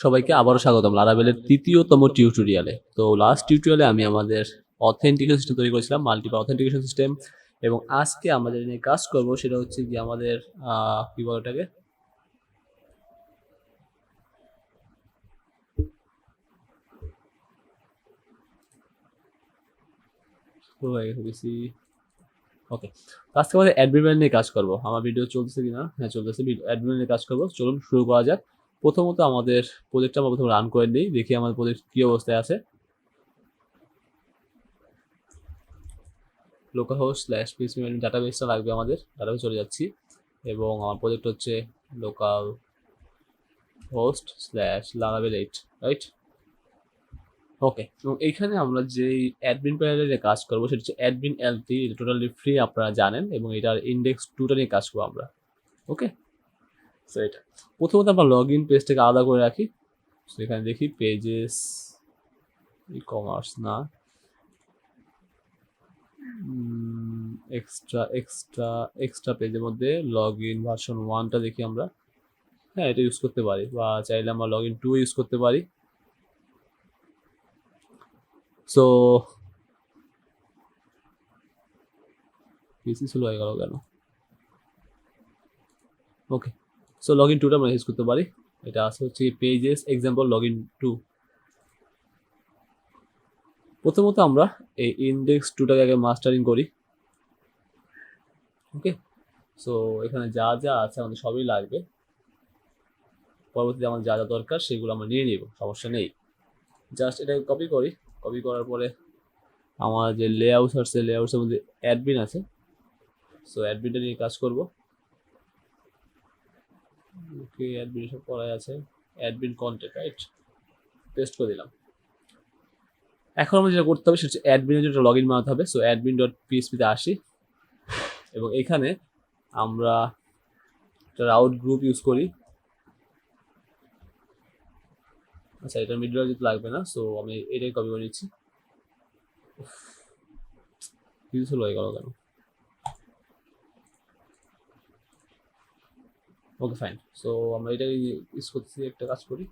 সবাইকে আবারও স্বাগতম লারাভেলের তৃতীয়তম টিউটোরিয়ালে। তো লাস্ট টিউটোরিয়ালে আমি আমাদের অথেন্টিকেশন সিস্টেম তৈরি করেছিলাম, মাল্টিপল অথেন্টিকেশন সিস্টেম। এবং আজকে আমরা যেটা নিয়ে কাজ করব সেটা হচ্ছে কি আমাদের কি বলে ওটাকে, ওকে। আজকে আমাদের অ্যাডমিন নিয়ে কাজ করব। আমার ভিডিও চলতেছে কিনা? হ্যাঁ চলতেছে। অ্যাডমিন নিয়ে কাজ করব। চলুন শুরু করা যাক। প্রথমত আমাদের প্রজেক্টটা আমরা প্রথমে রান করে নিই, দেখি আমাদের প্রজেক্ট কি অবস্থায় আছে। লোকাল হোস্ট স্ল্যাশ পিএইচপি ডাটাবেসটা লাগবে, আমাদের ডাটাবেস চলে যাচ্ছি। এবং আমার প্রজেক্ট হচ্ছে local host slash Laravel 8, right? Okay. এবং এইখানে আমরা যেই অ্যাডমিন প্যানেলে কাজ করবো সেটা হচ্ছে অ্যাডমিন এলটি, টোটালি ফ্রি আপনারা জানেন, এবং এটার ইন্ডেক্স 2টা নিয়ে কাজ করবো আমরা। ওকে, সো এটা প্রথমত আমরা লগ ইন পেজটাকে আলাদা করে রাখি। সো এখানে দেখি পেজেস ই কমার্স না, এক্সট্রা এক্সট্রা এক্সট্রা পেজের মধ্যে লগ ইন ভার্সন 1টা দেখি আমরা। হ্যাঁ, এটা ইউজ করতে পারি, বা চাইলে আমরা লগ ইন 2 ইউজ করতে পারি। সো পিসি স্লো হয়ে গেল কেন? ওকে, সো লগ ইন 2টা আমরা ইউজ করতে পারি। এটা আছে হচ্ছে পেজেস এক্সাম্পল লগ ইন 2। প্রথমত আমরা এই ইন্ডেক্স 2টাকে আগে মাস্টারিং করি। ওকে, সো এখানে যা যা আছে আমাদের সবই লাগবে। পরবর্তীতে আমার যা যা দরকার সেগুলো আমরা নিয়ে নিব, সমস্যা নেই। জাস্ট এটাকে কপি করি। কপি করার পরে আমার যে লেআউটস আছে, লেআউটসের মধ্যে অ্যাডমিন আছে। সো অ্যাডমিনটা নিয়ে কাজ করব। ওকে, অ্যাডমিন সব করাই আছে। Admin content, right? পেস্ট করে দিলাম। এখন আমরা যেটা করতে হবে সেটা হচ্ছে অ্যাডমিনের জন্য লগ ইন বানাতে হবে। সো অ্যাডমিন ডট পিএইচপিতে আসি, এবং এখানে আমরা একটা রাউট গ্রুপ ইউজ করি। আচ্ছা, এটা মিডল যেতে লাগবে না, সো আমি এটাই কপি করে নিচ্ছি। কিছু স্লো হয়ে গেল কেন? ওকে, ফাইন। সো আমরা এটাই ইউজ করতেছি। একটা কাজ করি।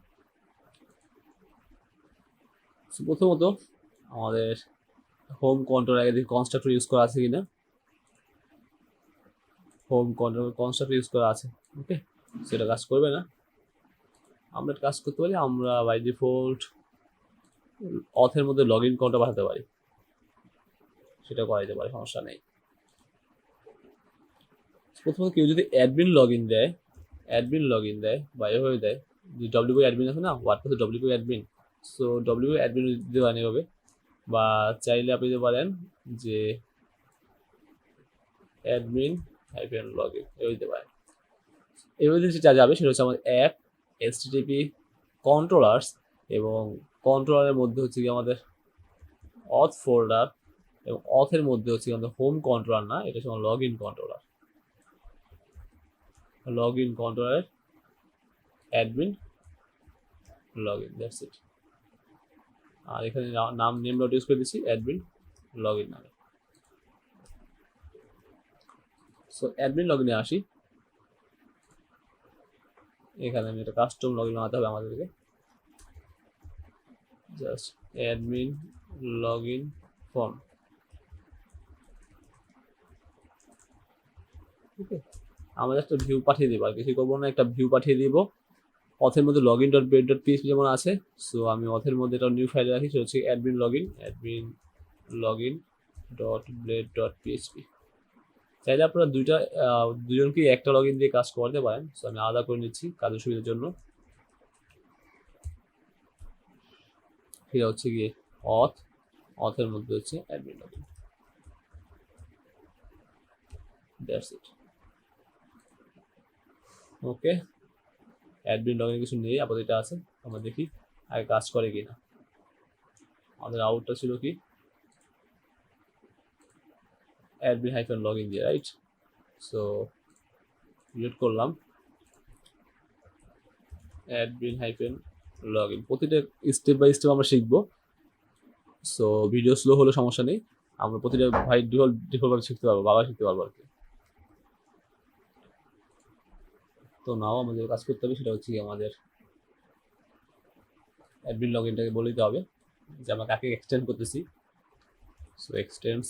সো প্রথমত আমাদের হোম কন্ট্রোল আগে দেখি কনস্ট্রাক্টর ইউজ করা আছে কিনা। হোম কন্ট্রোল কনস্ট্রাক্টর ইউজ করা আছে। ওকে, সেটা কাজ করবে না। আমরা কাজ করতে পারি, আমরা বাই ডিফল্ট অথের মধ্যে লগ ইন কন্ট্রোল পাঠাতে পারি, সেটা করা যেতে পারে, সমস্যা নেই। প্রথমত কেউ যদি অ্যাডমিন লগ ইন দেয়, বা এভাবে দেয়, যে ডব্লিউ অ্যাডমিন আছে না, ওয়ার্ডপ্রেসে W admin. So W admin দিতে পারেন এভাবে, বা চাইলে আপনি দিতে পারেন যে অ্যাডমিন হাইফেন লগ ইন, এভাবে দিতে পারেন। এভাবে যেটা যাবে সেটা হচ্ছে আমাদের অ্যাপ, এইচটিটিপি, কন্ট্রোলার্স, এবং কন্ট্রোলারের মধ্যে হচ্ছে কি আমাদের অথ ফোল্ডার, এবং অথের মধ্যে হচ্ছে আমাদের হোম কন্ট্রোলার না, এটা হচ্ছে log in controller. Log in কন্ট্রোলারের admin log in, that's it. আর এখানে নাম নেম ডট ইউজ করে দিচ্ছি অ্যাডমিন লগ ইন নামে। সো অ্যাডমিন লগ ইনে আসি। এখানে আমি একটা কাস্টম লগ ইন বানাতে হবে আমাদেরকে। Just admin log in form. Okay, আমরা জাস্ট ভিউ পাঠিয়ে দিব, আর কিছু করবো না। একটা ভিউ পাঠিয়ে দিব। অথের মধ্যে log in dot bed dot PHP যেমন আছে, সো আমি অথের মধ্যে একটা নিউ ফাইল রাখি, সেটা হচ্ছে admin log in dot blade dot PHP. চাইলে আপনারা দুজনকে একটা লগ ইন দিয়ে কাজ করতে পারেন। সো আমি আলাদা করে নিচ্ছি কাজের সুবিধার জন্য। সেটা হচ্ছে গিয়ে অথের মধ্যে হচ্ছে admin log in, that's it. Okay, admin log in কিছু নেই, আপাতত এটা আছে। আমরা দেখি আগে কাজ করে কিনা। আমাদের আউটটা ছিল কি অ্যাডমিন হাইফেন লগ ইন দিয়ে, রাইট? সো রিলেট করলাম অ্যাডমিন হাইফেন লগ ইন। প্রতিটা স্টেপ বাই স্টেপ আমরা শিখবো। সো ভিডিও স্লো হলে সমস্যা নেই, আমরা প্রতিটা ভাই ডিফল্টভাবে শিখতে পারবো, বাবা শিখতে পারবো আর কি। তো নাও আমাদের কাজ করতে হবে, সেটা হচ্ছে কি আমাদের অ্যাডমিন লগইনটাকে বলে দিতে হবে যে আমরা কাকে এক্সটেন্ড করতেছি। সো এক্সটেন্ডস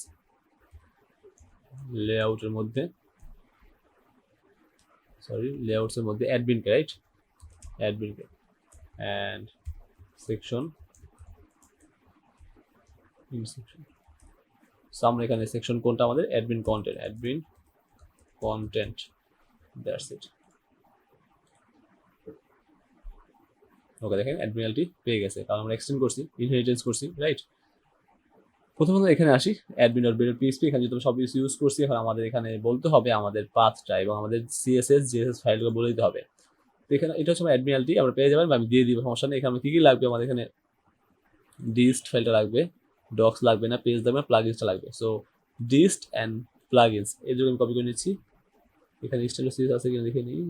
লেআউটের মধ্যে, সরি লেআউটসের মধ্যে অ্যাডমিনকে, রাইট, অ্যাডমিনকে and section in section. So আমরা এখানে সেকশন কোনটা আমাদের admin content that's it. Okay, দেখেন অ্যাডমিনালটি পেয়ে গেছে কারণ আমরা এক্সটেন্ড করছি, ইনহেরিটেন্স করছি, রাইট। প্রথমত এখানে আসি অ্যাডমিন ডট বেড পিএইচপি। এখানে যেহেতু সব কিছু ইউজ করছি, এখন আমাদের এখানে বলতে হবে আমাদের পাথটা এবং আমাদের সিএসএস জিএসএস ফাইলগুলো বলে দিতে হবে। তো এখানে এটা হচ্ছে আমার অ্যাডমিনালটি, আমরা পেয়ে যাবেন বা আমি দিয়ে দিব, সমস্যা নেই। এখানে কী কী লাগবে আমাদের এখানে ডিস্ট ফাইলটা লাগবে, ডক্স লাগবে না, পেজ লাগবে না, প্লাগইনসটা লাগবে। সো ডিস্ট অ্যান্ড প্লাগইনস এর জন্য আমি কপি করে নিচ্ছি। এখানে স্টাইল সিরিজ আছে কিনা দেখে নিই,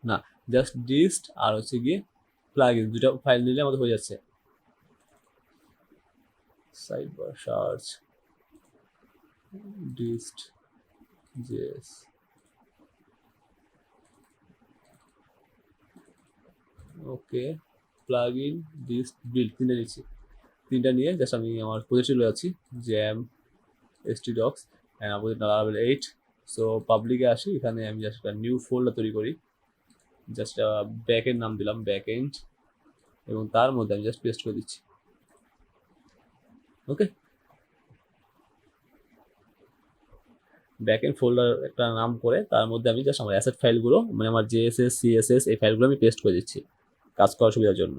না, জাস্ট ডিস্ট আর হচ্ছে গিয়ে প্লাগইন, দুটো ফাইল নিলে আমাদের হয়ে যাচ্ছে। সাইডবার সার্চ ডিস্ট জেএস, ওকে, প্লাগইন ডিস্ট বিল্ড, তিনটা নিচ্ছি। তিনটা নিয়ে জাস্ট আমি আমার প্রজেক্টে চলে যাচ্ছি, জ্যাম htdocs অ্যান্ড আমাদের লারাভেল 8। সো পাবলিকে আসি, এখানে আমি জাস্ট একটা নিউ ফোল্ডার তৈরি করি, জাস্ট ব্যাকের নাম দিলাম ব্যাকএন্ড এবং তার মধ্যে আমি জাস্ট পেস্ট করে দিচ্ছি। ওকে, ব্যাকএন্ড ফোল্ডার একটা নাম করে তার মধ্যে আমি জাস্ট আমার অ্যাসেট ফাইলগুলো, মানে আমার জেএসএস সিএসএস এই ফাইলগুলো আমি পেস্ট করে দিচ্ছি কাজ করার সুবিধার জন্য।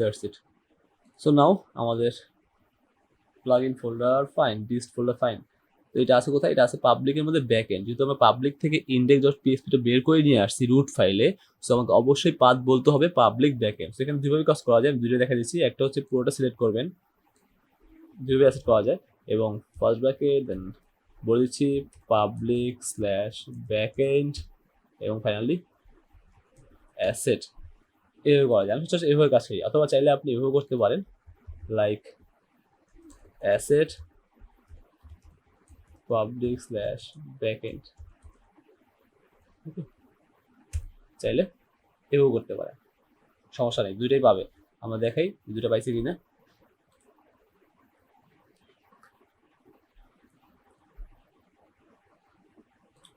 That's it. সো নাও আমাদের plugin folder fine, dist folder fine. তো এটা আছে কোথায়? এটা আছে পাবলিকের মধ্যে ব্যাকএন্ড। যেহেতু আমরা পাবলিক থেকে ইন্ডেক্স ডট পিএইচপিটা বের করে নিয়ে আসছি রুট ফাইলে, সো আমাকে অবশ্যই পাথ বলতে হবে পাবলিক ব্যাকএন্ড। সেখানে দুইভাবে কাজ করা যায়, আমি দুটো দেখা দিচ্ছি। একটা হচ্ছে পুরোটা সিলেক্ট করবেন, দুইভাবে অ্যাসেট পাওয়া যায়, এবং ফার্স্ট ব্র্যাকেট দেন বলে দিচ্ছি পাবলিক স্ল্যাশ ব্যাকএন্ড এবং ফাইনালি অ্যাসেট। এভাবে করা যায়, আমি হচ্ছে এভাবে কাজ করি। অথবা চাইলে আপনি এভাবে করতে পারেন, like asset public slash backend. চাইলে এভাবে করতে পারে, সমস্যা নেই, দুইটাই পাবে। আমরা দেখাই দুটো পাইছি কিনা।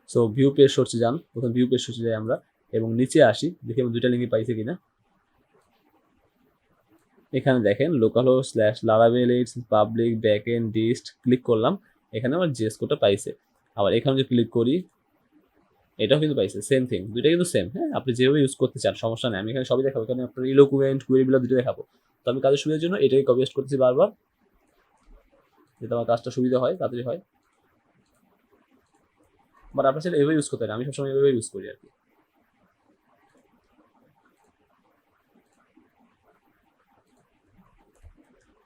সো ভিউ পেজ সোর্সে যান, প্রথম ভিউ পেজ সোর্সে যাই আমরা এবং নিচে আসি, দেখি আমরা দুইটা লিঙ্কই পাইছি কিনা। এখানে দেখেন local host slash Laravel 8 public backend dist, click করলাম, এখানে আমার জিএস কোডটা পাইছে। আবার এখানে যদি ক্লিক করি এটাও কিন্তু পাইছে, সেম থিং, দুইটা কিন্তু সেম। হ্যাঁ, আপনি যেভাবে ইউজ করতে চান সমস্যা নেই, আমি এখানে সবই দেখাবো। এখানে আপনার ইলোকুয়েন্ট কুয়েরি বিল্ডার দুটো দেখাবো। তো আমি কাজের সুবিধার জন্য এটাকে কপি পেস্ট করতেছি বারবার, যাতে আমার কাজটা সুবিধা হয়, তাড়াতাড়ি হয়। বাট আপনার সাথে এভাবে ইউজ করতে হয়, আমি সবসময় এভাবে ইউজ করি আর কি।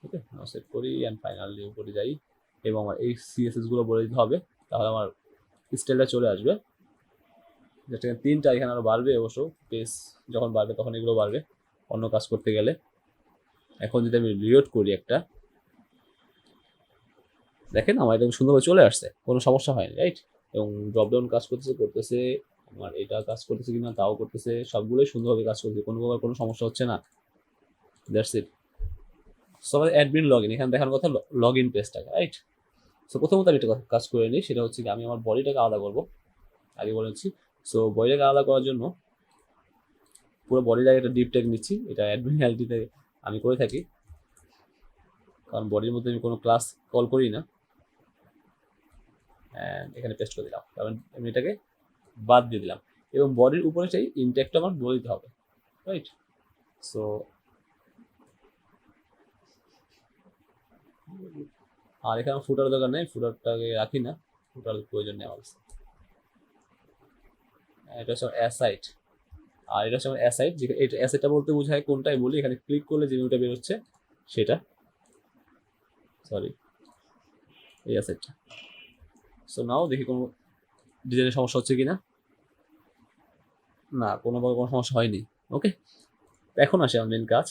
ওকে, সেট করি অ্যান্ড ফাইনালি উপরে যাই এবং আমার এই সিএসএস গুলো বলে দিতে হবে, তাহলে আমার স্টাইলটা চলে আসবে। যেটা তিনটা এখানে আরো বাড়বে, অবশ্য পেজ যখন বাড়বে তখন এগুলো বাড়বে অন্য কাজ করতে গেলে। এখন যদি আমি রিলোড করি একটা, দেখেন আমার এটা সুন্দরভাবে চলে আসছে, কোনো সমস্যা হয়নি, রাইট। এবং ড্রপডাউন কাজ করতেছে, আমার এটা কাজ করতেছে কিনা তাও করতেছে, সবগুলোই সুন্দরভাবে কাজ করতেছে, কোনো প্রকার কোনো সমস্যা হচ্ছে না। That's it. সো আমাদের অ্যাডমিন লগ ইন, এখানে দেখার কথা লগ ইন পেজটাকে, রাইট। সো প্রথমত আমি একটা কাজ করে নিই, সেটা হচ্ছে কি আমি আমার বডিটাকে আলাদা করবো, আগে বলেছি। সো বডিটাকে আলাদা করার জন্য পুরো বডিটাকে একটা ডিপ ট্যাগ নিচ্ছি, এটা অ্যাডমিন হেলথিতে আমি করে থাকি, কারণ বডির মধ্যে আমি কোনো ক্লাস কল করি না। এখানে পেস্ট করে দিলাম, কারণ আমি এটাকে বাদ দিয়ে দিলাম এবং বডির উপরে সেই ইনটেকটা আমার বলে দিতে হবে, রাইট। সো আর এখানে ফুটার দরকার নেই, ফুটারটাকে রাখি না, ফুটার প্রয়োজন নেই আমার। এটা হচ্ছে অ্যাসাইট, আর এটা হচ্ছে আমার অ্যাসাইট। যে এটা অ্যাসাইটটা বলতে বোঝায় কোনটাই বলি, এখানে ক্লিক করলে যে মেনুটা বেরোচ্ছে সেটা, সরি এই অ্যাসাইটটা। সো নাও দেখি কোনো ডিজাইনের সমস্যা হচ্ছে কিনা। না, কোনো সমস্যা হয়নি। ওকে, এখন আসে আমাদের মেন কাজ।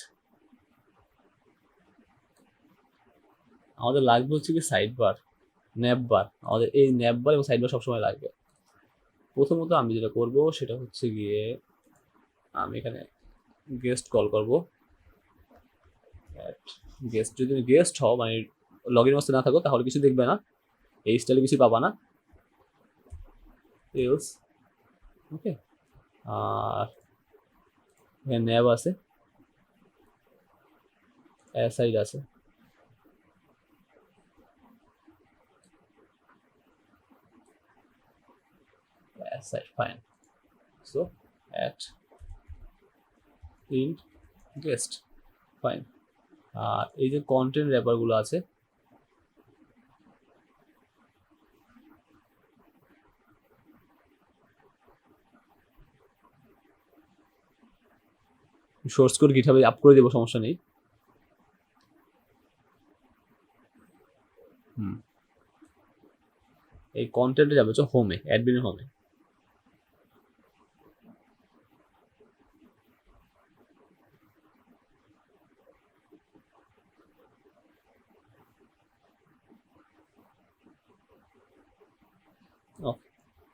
আমাদের লাগবে হচ্ছে কি সাইড বার, ন্যাপ বার। আমাদের এই ন্যাপ বার এবং সাইড বার সবসময় লাগবে। প্রথমত আমি যেটা করব সেটা হচ্ছে গিয়ে আমি এখানে গেস্ট কল করব। গেস্ট, যদি তুমি গেস্ট হও মানে লগ ইন অবস্থায় না থাকো তাহলে কিছু দেখবে না, এই স্টাইলে কিছু পাবা না। এলস, ওকে। আর এখানে ন্যাব আছে, সাইড আছে, side fine. So at in guest, fine. আর এই যে কন্টেন্ট র্যাপারগুলো আছে, সোর্স কোড গিটহাবে আপ করে দেবো, সমস্যা নেই। এই কন্টেন্টে যাবে হচ্ছে হোমে, অ্যাডমিনের হোমে।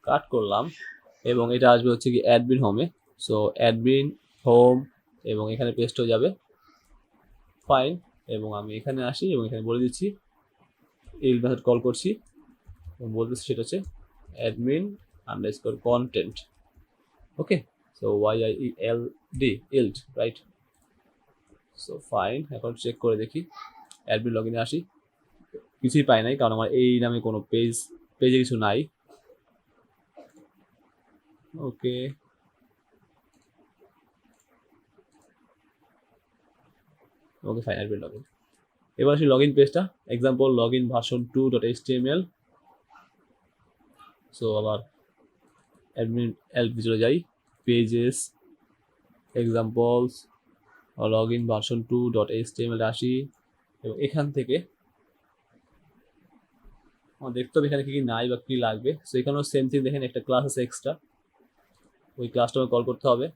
কাট করলাম এবং এটা আসবে হচ্ছে কি অ্যাডমিন হোমে। সো অ্যাডমিন হোম এবং এখানে পেস্ট হয়ে যাবে, ফাইন। এবং আমি এখানে আসি এবং এখানে বলে দিচ্ছি এই মেথড কল করছি এবং বলতেছি সেটা হচ্ছে admin underscore content. Okay, so YIELD, yield, right? So fine, এখন চেক করে দেখি অ্যাডমিন লগ ইনে আসি, কিছুই পাই নাই কারণ আমার এই নামে কোনো পেজে কিছু নাই। Okay, okay fine, admin log in. এবার আসি লগ ইন পেজটা, example log in version 2.html। So আবার অ্যাডমিন এলপি চলে যাই, pages, examples, log in version 2.html আসি এবং এখান থেকে আমার দেখতে হবে এখানে কি কি নাই বা কি লাগবে। সো এখানেও সেম থিং, দেখেন একটা ক্লাস আছে এক্সট্রা, ওই ক্লাসটা কল করতে হবে।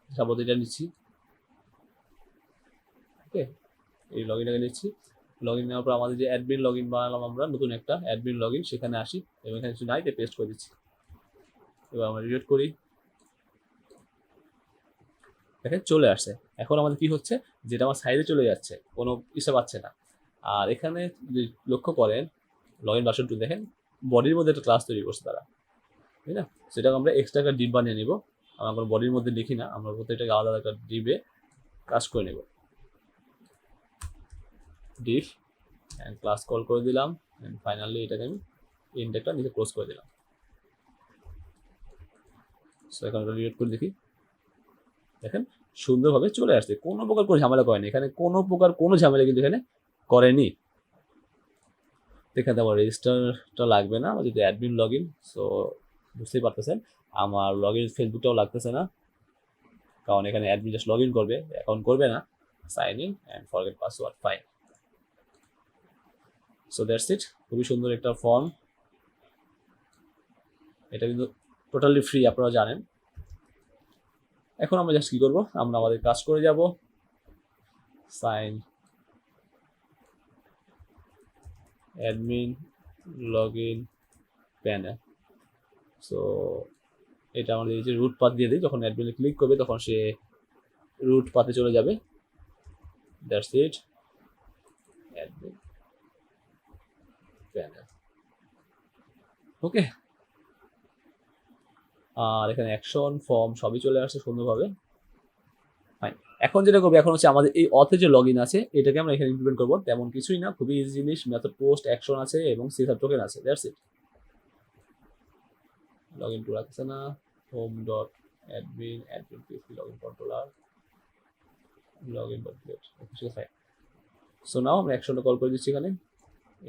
সাপোজ এটা নিচ্ছি, ওকে, এই লগ ইনটাকে নিচ্ছি। লগ ইন নেওয়ার পর আমাদের যে অ্যাডমিন লগ ইন বানালাম আমরা নতুন একটা অ্যাডমিন লগ ইন, সেখানে আসি এবং এখানে কিছু নাই তাই পেস্ট করে দিচ্ছি। এবার আমরা রিলেট করি, দেখেন চলে আসছে। এখন আমাদের কি হচ্ছে, যেটা আমার সাইডে চলে যাচ্ছে, কোনো ইসে পাচ্ছে না। আর এখানে যদি লক্ষ্য করেন লগ ইন ভার্সন 2, দেখেন বডির মধ্যে একটা ক্লাস তৈরি করছে তারা, তাই না? সেটাকে আমরা এক্সট্রা একটা ডিপ বানিয়ে নিব। আমরা কোনো বডির মধ্যে লিখি না, আমরা প্রত্যেকটাকে আলাদা একটা ডিপে কাজ করে নেব। ডিপ অ্যান্ড ক্লাস কল করে দিলাম অ্যান্ড ফাইনালি এটাকে আমি ইনডেক্সটা নিচে ক্লোজ করে দিলাম। সো এখন এটা রিলেট করে দেখি, দেখেন সুন্দরভাবে চলে আসছে, কোনো প্রকার কোনো ঝামেলা করেনি এখানে, কোনো প্রকার কোনো ঝামেলা কিন্তু এখানে করেনি। এখানে আমার রেজিস্টারটা লাগবে না, আমার যদি অ্যাডমিন লগ ইন। সো বুঝতেই পারতেছেন আমার লগ ইন ফেসবুকটাও লাগতেছে না, কারণ এখানে অ্যাডমিন জাস্ট লগ ইন করবে, অ্যাকাউন্ট করবে না। Sign in and forget password, fine. So that's it, খুবই সুন্দর একটা ফর্ম। এটা কিন্তু টোটালি ফ্রি, আপনারা জানেন। এখন আমরা জাস্ট কি করবো, আমরা আমাদের কাজ করে যাব। Sign admin log in panel. So এটা আমাদের এই যে রুট পাথ দিয়ে দিই, যখন অ্যাডমিনে ক্লিক করবে তখন সে রুট পাথে চলে যাবে। That's it, admin panel. Okay, আর এখানে অ্যাকশন ফর্ম সবই চলে আসছে সুন্দরভাবে, ফাইন। এখন যেটা করবো, এখন হচ্ছে আমাদের এই অথে যে লগ ইন আছে এটাকে আমরা এখানে ইমপ্লিমেন্ট করবো। তেমন কিছুই না, খুবই ইজি জিনিস, মেথড পোস্ট, অ্যাকশন আছে এবং সিসার টোকেন আছে, that's it. Log in to রাখছে না, home dot admin admin PSP log in controller log in dot get, fine. So now আমরা অ্যাকশনটা কল করে দিচ্ছি এখানে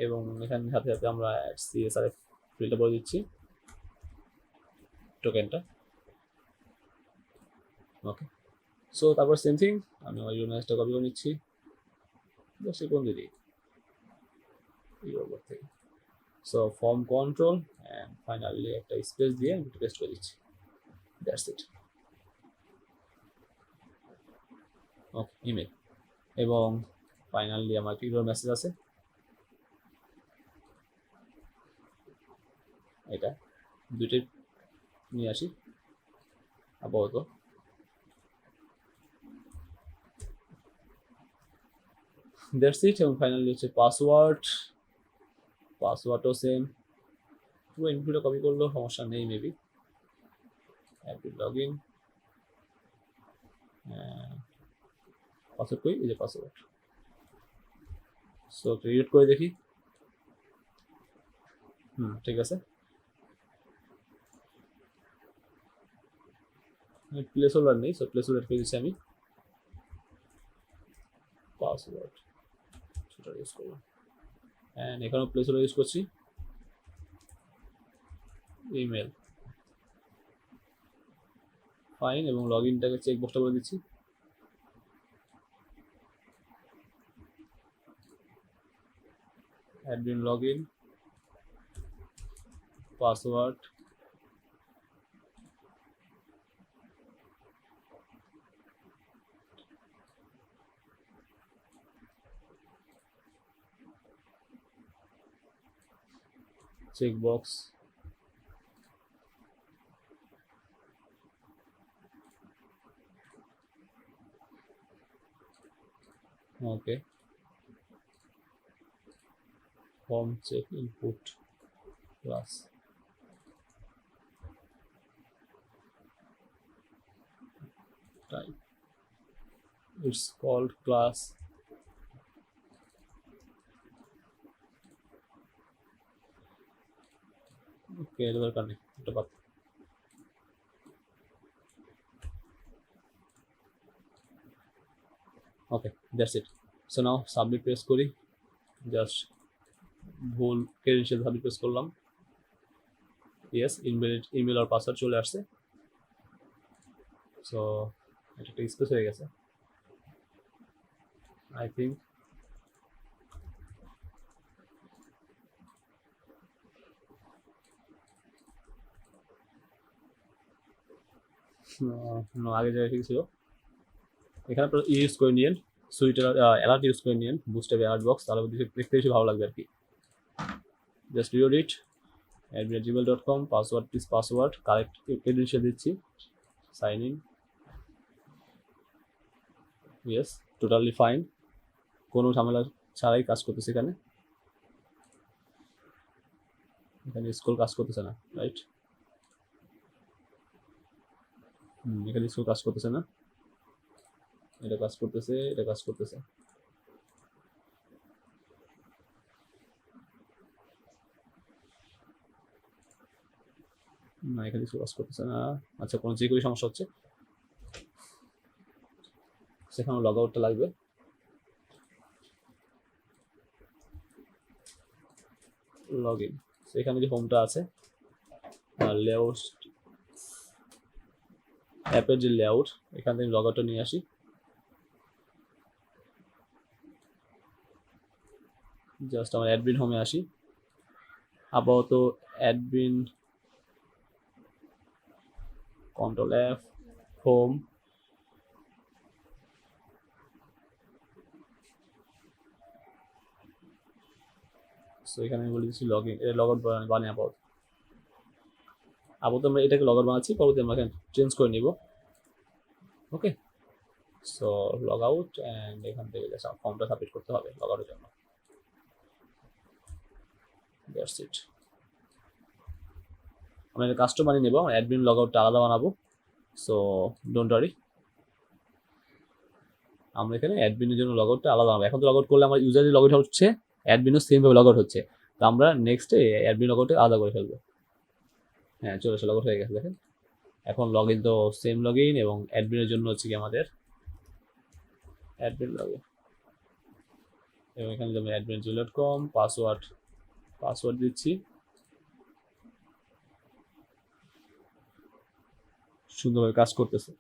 এবং এখানে সাথে সাথে আমরা সিএসআরএফ ফিল্ডটা বলে দিচ্ছি টোকেনটা, ওকে। সো তারপর সেম থিং, আমি আমার ইউনাইজটা কপি করে নিচ্ছি, জাস্ট কোন দিদি ইউর থেকে। So form control and finally একটা স্পেস দিয়ে আমি পেস্ট করে দিচ্ছি, দ্যাটস ইট। Okay, email. এবং ফাইনালি আমার কি মেসেজ আছে, এটা দুইটাই নিয়ে আসি আপাতত। That's it. এবং ফাইনালি হচ্ছে পাসওয়ার্ডও সেম, পুরো ইনপুটে কপি করলেও সমস্যা নেই maybe. Admin log in, password কই, এই যে পাসওয়ার্ড। সো ক্রিয়েট করে দেখি। ঠিক আছে। প্লেস হোল্ডার নেই, সো প্লেস হোল্ডার করে দিচ্ছি আমি। পাসওয়ার্ড সেটা ইউজ করলাম, অ্যান্ড এখানেও প্লেস হোল্ডার ইউজ করছি। ইমেল ফাইন, এবং লগ ইনটাকে চেক বক্সটা করে দিচ্ছি। Admin log in, password, check box, okay, form check input class, type it's called class, okay, এটা দরকার নেই, এটা বাদ। Okay, that's it. So now submit press করি, জাস্ট ভুল ক্রেডেনশিয়াল সাবমিট প্রেস করলাম, ইয়েস, ইমেল আর পাসওয়ার্ড চলে আসছে। সো এটা একটা স্পেস হয়ে গেছে আই থিঙ্ক। আগে জায়গায় ঠিক ছিল। এখানে আপনারা ইউজ করে নিন, সুইটার অ্যালার্ট ইউজ করে নিন, বুস্টার অ্যালার্ট বক্স, তাহলে দেখতে বেশি ভালো লাগবে আর কি। Just read it, @gmail.com, password please password, correct credential দিচ্ছি, sign in, yes, totally fine, কোনো ঝামেলা ছাড়াই কাজ করতেছে এখানে। এখানে স্কুল কাজ করতেছে না, রাইট? এখানে স্কুল কাজ করতেছে না, এটা কাজ করতেছে, এটা কাজ করতেছে। না, এখানে স্কুল কাজ করতেছে না। আচ্ছা, কোনো যে কোনো সমস্যা হচ্ছে সেখানে লগ আউটটা লাগবে। লগ ইন, এখানে যে হোমটা আছে, লেআউট, অ্যাপের যে লেআউট, এখান থেকে লগ আউটটা নিয়ে আসি। জাস্ট আমার অ্যাডমিন হোমে আসি, আপাতত admin, control F, home, so এখানে আমি বলে দিচ্ছি লগ ইন, লগ আউট বানিয়ে আপাতত আমরা এটাকে লগ আউট বানাচ্ছি, পরবর্তী আমরা এখানে চেঞ্জ করে নিব। ওকে, সো লগ আউট, অ্যান্ড এখান থেকে ফর্মটা সাবমিট করতে হবে লগ আউটের জন্য। That's it. আমরা এটা কাস্টম বানিয়ে নেব, অ্যাডমিন লগ আউটটা আলাদা বানাবো, সো ডোন্ট ওয়ারি। আমরা এখানে অ্যাডমিনের জন্য লগ আউটটা আলাদা বানাবো। এখন তো লগ আউট করলে আমার ইউজারের লগ আউট হচ্ছে, অ্যাডমিনও সেমভাবে লগ আউট হচ্ছে, তো আমরা নেক্সটে অ্যাডমিন লগ আউটটা আলাদা করে ফেলবো। হ্যাঁ, চলে এসে লগ আউট হয়ে গেছে, দেখেন। এখন লগ ইন তো সেম লগ ইন, এবং অ্যাডমিনের জন্য হচ্ছে কি আমাদের অ্যাডমিন লগ ইন, এবং এখানে যেমন admin@gmail.com, পাসওয়ার্ড দিচ্ছি, সুন্দরভাবে কাজ করতেছে।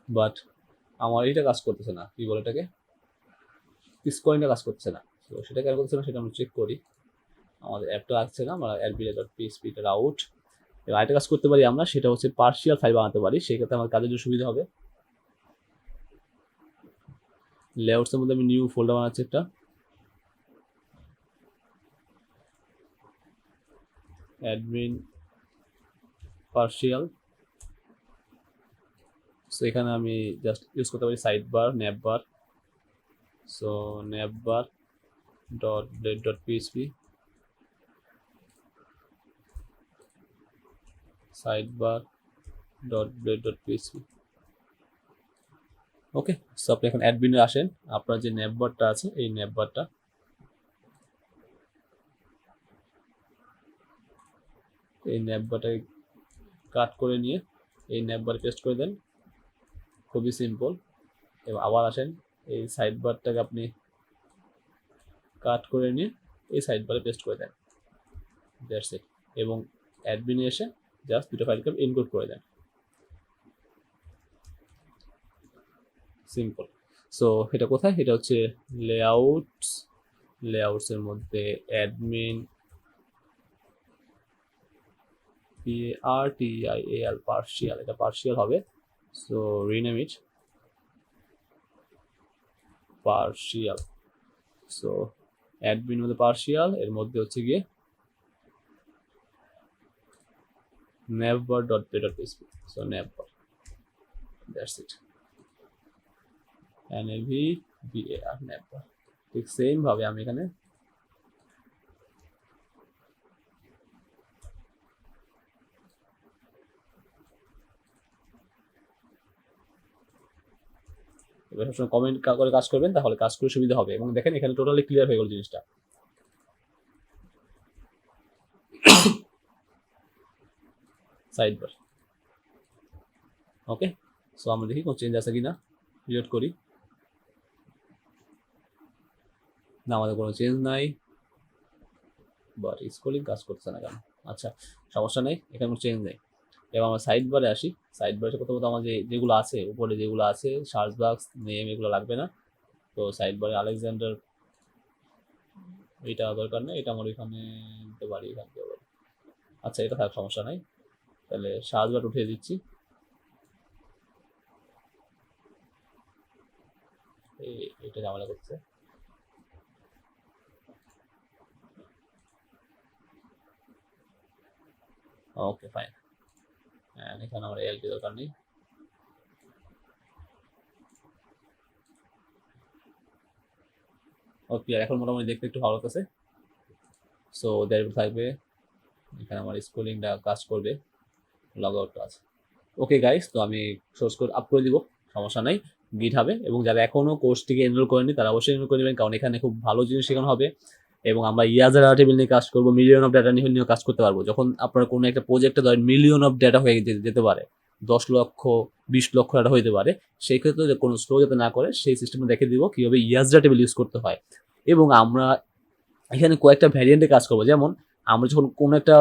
বাট আমার এইটা কাজ করতেছে না, কি বলে এটাকে, স্কোরিংটা কাজ করতেছে না। তো সেটা কেন করতেছে না সেটা আমরা চেক করি। আমাদের অ্যাপটা আসছে না, আমরা admin.php আউট। এবার আরেকটা কাজ করতে পারি আমরা, সেটা হচ্ছে পার্সিয়াল ফাইল বানাতে পারি, সেক্ষেত্রে আমার কাজের জন্য সুবিধা হবে। লেআউটসের মধ্যে আমি নিউ ফোল্ডার বানাচ্ছি একটা, অ্যাডমিন পার্সিয়াল। সো এখানে আমি জাস্ট ইউজ করতে পারি sidebar, navbar. So navbar dot blade dot PHP, sidebar dot blade dot PHP. Okay, so আপনি এখন অ্যাডমিনে আসেন, আপনার যে ন্যাপ বারটা আছে এই ন্যাপ বারটা কাট করে নিয়ে এই ন্যাপ বারে পেস্ট করে দেন, খুবই সিম্পল। এবং আবার আসেন, এই সাইড বারটাকে আপনি কাট করে নিয়ে এই সাইড বারে পেস্ট করে দেন, দ্যাটস ইট। এবং অ্যাডমিনে এসে জাস্ট দুটো ফাইলকে ইনক্লুড করে দেন, সিম্পল। সো এটা কোথায়, এটা হচ্ছে লেআউটসের মধ্যে অ্যাডমিন PARTIAL পার্শিয়াল, এটা পার্শিয়াল হবে। সো রিনেম ইট পার্শিয়াল। সো অ্যাডমিন মধ্যে পার্শিয়াল, এর মধ্যে হচ্ছে গিয়ে navbar.play.php। So navbar, that's it, NAVBAR, navbar। ঠিক সেম ভাবে আমি এখানে এবার সবসময় কমেন্ট করে কাজ করবেন, তাহলে কাজ করে সুবিধা হবে। এবং দেখেন এখানে টোটালি ক্লিয়ার হয়ে গেল জিনিসটা। সাইড বার, ওকে। সো আমরা দেখি কোনো চেঞ্জ আছে কিনা, রিলোড করি, না আমাদের কোনো চেঞ্জ নাই, বাট স্ক্রলিং কাজ করছে না কেন? আচ্ছা, সমস্যা নেই, এখানে কোনো চেঞ্জ নেই। এবার আমরা সাইড বারে আসি। সাইড বারে প্রথমত আমার যেগুলো আছে উপরে, যেগুলো আছে সার্চ বক্স, নেম, এগুলো লাগবে না। তো সাইড বারে আলেকজান্ডার, এটা দরকার নেই, এটা আমার এখানে দিতে পারি, এখান থেকে। আচ্ছা, এটা থাক, সমস্যা নাই। তাহলে সার্চ বার উঠিয়ে দিচ্ছি, এটা ঝামেলা করছে। ওকে ফাইন, এখানে আমার এলটি দরকার নেই। ওকে, এখন মোটামুটি দেখতে একটু ভালো লাগতেছে। সো দেয়ার থাকবে, এখানে আমার স্কুলিংটা কাজ করবে, লগ আউটটা আছে। ওকে গাইস, তো আমি সোর্স কোড আপ করে দিব, সমস্যা নাই, গিট হবে। এবং যারা এখনো কোর্সটিকে এনরোল করেনি তারা অবশ্যই এনরোল করে নেবেন, কারণ এখানে খুব ভালো জিনিস শেখানো হবে। এবং আমরা ইয়াজার টেবিল নিয়ে কাজ করবো, মিলিয়ন অফ ডাটা নিয়ে কাজ করতে পারবো। যখন আপনার কোনো একটা প্রজেক্টে ধরেন মিলিয়ন অফ ডাটা হয়ে যেতে পারে, 10 লক্ষ 20 লক্ষ ডাটা হইতে পারে, সেই ক্ষেত্রে কোনো স্লো যাতে না করে সেই সিস্টেমে দেখে দিব কীভাবে ইয়াজার টেবিল ইউজ করতে হয়। এবং আমরা এখানে কয়েকটা ভ্যারিয়েন্টে কাজ করবো, যেমন আমরা যখন কোনো একটা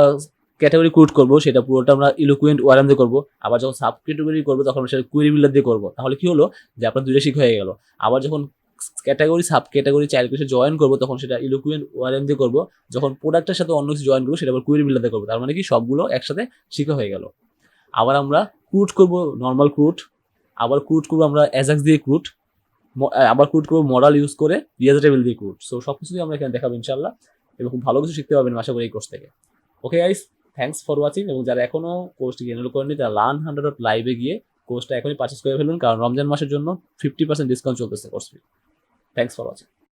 ক্যাটাগরি ক্রিয়েট করবো সেটা পুরোটা আমরা ইলোকুয়েন্ট ওয়ারাম দিয়ে করবো। আবার যখন সাব ক্যাটাগরি করবো তখন সেটা কুয়েরি বিল্ডার দিয়ে করবো। তাহলে কি হলো যে আপনার দুইটা শিখ হয়ে গেল। আবার যখন ক্যাটাগরি সাব ক্যাটাগরি চাইল্ড কিছু জয়েন করবো তখন সেটা ইলোকুয়েন্ট ওয়ারাম দিয়ে করবো। যখন প্রোডাক্টের সাথে অন্য কিছু জয়েন করবো সেটা আবার কুয়েরি বিল্ডার দিয়ে করবো। তার মানে কি সবগুলো একসাথে শিখা হয়ে গেল। আবার আমরা ক্রুট করবো, নর্মাল ক্রুট, আবার ক্রুট করবো আমরা অ্যাজাক্স দিয়ে ক্রুট, আবার ক্রুট করবো মডেল ইউজ করে ইয়াজার টেবিল দিয়ে ক্রুট। সো সব কিছুই আমরা এখানে দেখাবো ইনশাল্লাহ, এবং খুব ভালো কিছু শিখতে পারবেন আশা করি এই কোর্স থেকে। Okay guys, thanks for watching. এবং যারা এখনো কোর্সটি এনরোল করেনি তারা Learn100.live গিয়ে কোর্সটা এখনই পারচেস করে ফেলুন, কারণ রমজান মাসের জন্য 50% ডিসকাউন্ট চলতেছে course fee. Thanks for watching.